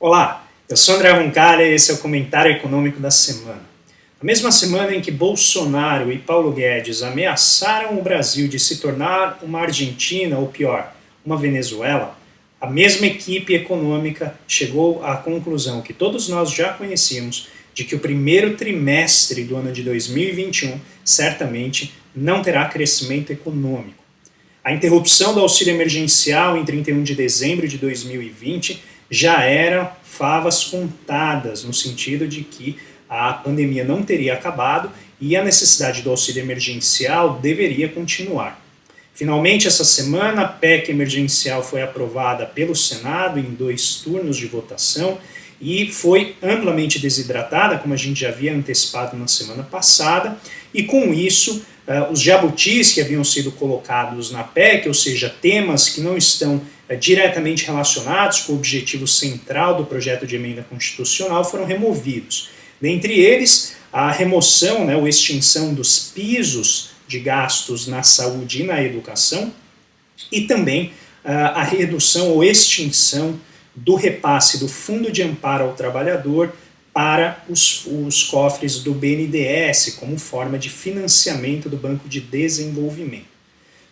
Olá, eu sou André Roncalha e esse é o Comentário Econômico da Semana. Na mesma semana em que Bolsonaro e Paulo Guedes ameaçaram o Brasil de se tornar uma Argentina, ou pior, uma Venezuela, a mesma equipe econômica chegou à conclusão que todos nós já conhecíamos de que o primeiro trimestre do ano de 2021 certamente não terá crescimento econômico. A interrupção do auxílio emergencial em 31 de dezembro de 2020 já eram favas contadas, no sentido de que a pandemia não teria acabado e a necessidade do auxílio emergencial deveria continuar. Finalmente, essa semana, a PEC emergencial foi aprovada pelo Senado em 2 turnos de votação e foi amplamente desidratada, como a gente já havia antecipado na semana passada, e com isso, os jabutis que haviam sido colocados na PEC, ou seja, temas que não estão diretamente relacionados com o objetivo central do projeto de emenda constitucional, foram removidos. Dentre eles, a remoção, ou extinção dos pisos de gastos na saúde e na educação, e também a redução ou extinção do repasse do Fundo de Amparo ao Trabalhador para os cofres do BNDES, como forma de financiamento do Banco de Desenvolvimento.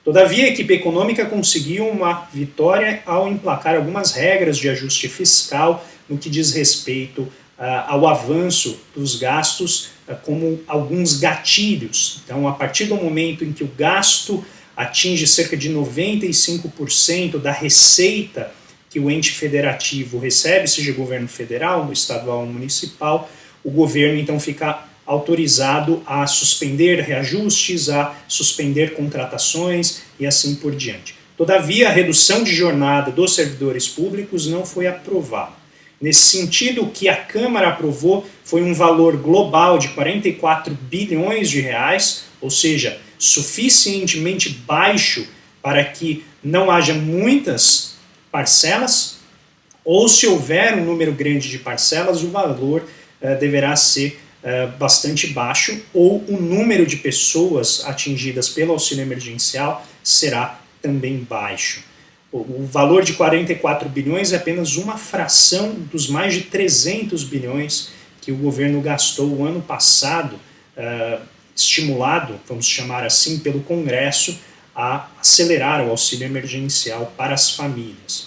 Todavia, a equipe econômica conseguiu uma vitória ao emplacar algumas regras de ajuste fiscal no que diz respeito ao avanço dos gastos, como alguns gatilhos. Então, a partir do momento em que o gasto atinge cerca de 95% da receita que o ente federativo recebe, seja governo federal, estadual ou municipal, o governo então fica autorizado a suspender reajustes, a suspender contratações e assim por diante. Todavia, a redução de jornada dos servidores públicos não foi aprovada. Nesse sentido, o que a Câmara aprovou foi um valor global de 44 bilhões de reais, ou seja, suficientemente baixo para que não haja muitas parcelas, ou se houver um número grande de parcelas, o valor deverá ser bastante baixo, ou o número de pessoas atingidas pelo auxílio emergencial será também baixo. O valor de 44 bilhões é apenas uma fração dos mais de 300 bilhões que o governo gastou o ano passado, estimulado, vamos chamar assim, pelo Congresso, a acelerar o auxílio emergencial para as famílias.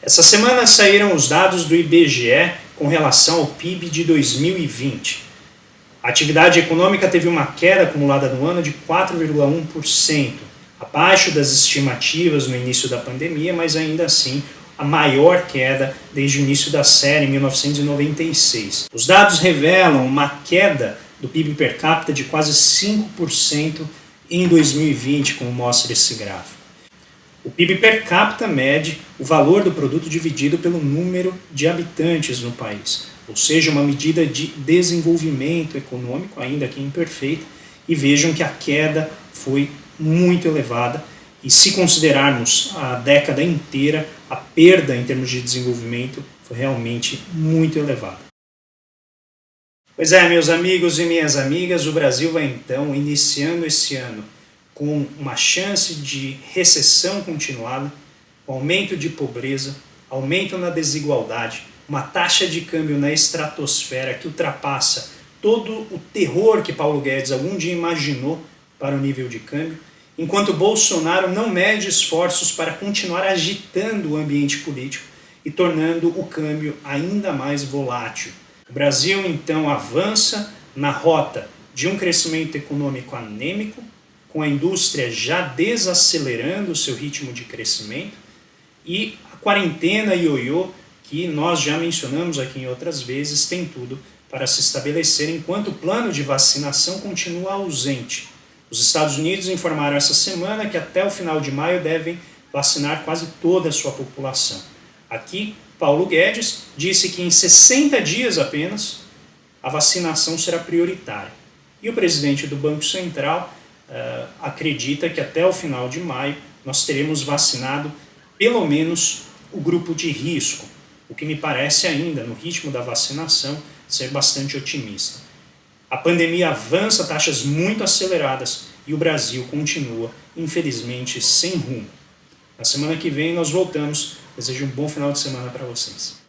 Essa semana saíram os dados do IBGE com relação ao PIB de 2020. A atividade econômica teve uma queda acumulada no ano de 4,1%, abaixo das estimativas no início da pandemia, mas ainda assim a maior queda desde o início da série, em 1996. Os dados revelam uma queda do PIB per capita de quase 5% em 2020, como mostra esse gráfico. O PIB per capita mede o valor do produto dividido pelo número de habitantes no país, ou seja, uma medida de desenvolvimento econômico, ainda que imperfeita, e vejam que a queda foi muito elevada, e se considerarmos a década inteira, a perda em termos de desenvolvimento foi realmente muito elevada. Pois é, meus amigos e minhas amigas, o Brasil vai então iniciando esse ano com uma chance de recessão continuada, aumento de pobreza, aumento na desigualdade, uma taxa de câmbio na estratosfera que ultrapassa todo o terror que Paulo Guedes algum dia imaginou para o nível de câmbio, enquanto Bolsonaro não mede esforços para continuar agitando o ambiente político e tornando o câmbio ainda mais volátil. O Brasil, então, avança na rota de um crescimento econômico anêmico, com a indústria já desacelerando o seu ritmo de crescimento, e a quarentena ioiô, que nós já mencionamos aqui em outras vezes, tem tudo para se estabelecer enquanto o plano de vacinação continua ausente. Os Estados Unidos informaram essa semana que até o final de maio devem vacinar quase toda a sua população. Aqui, Paulo Guedes disse que em 60 dias apenas a vacinação será prioritária. E o presidente do Banco Central acredita que até o final de maio nós teremos vacinado pelo menos o grupo de risco, o que me parece ainda, no ritmo da vacinação, ser bastante otimista. A pandemia avança a taxas muito aceleradas e o Brasil continua, infelizmente, sem rumo. Na semana que vem nós voltamos Desejo um bom final de semana para vocês.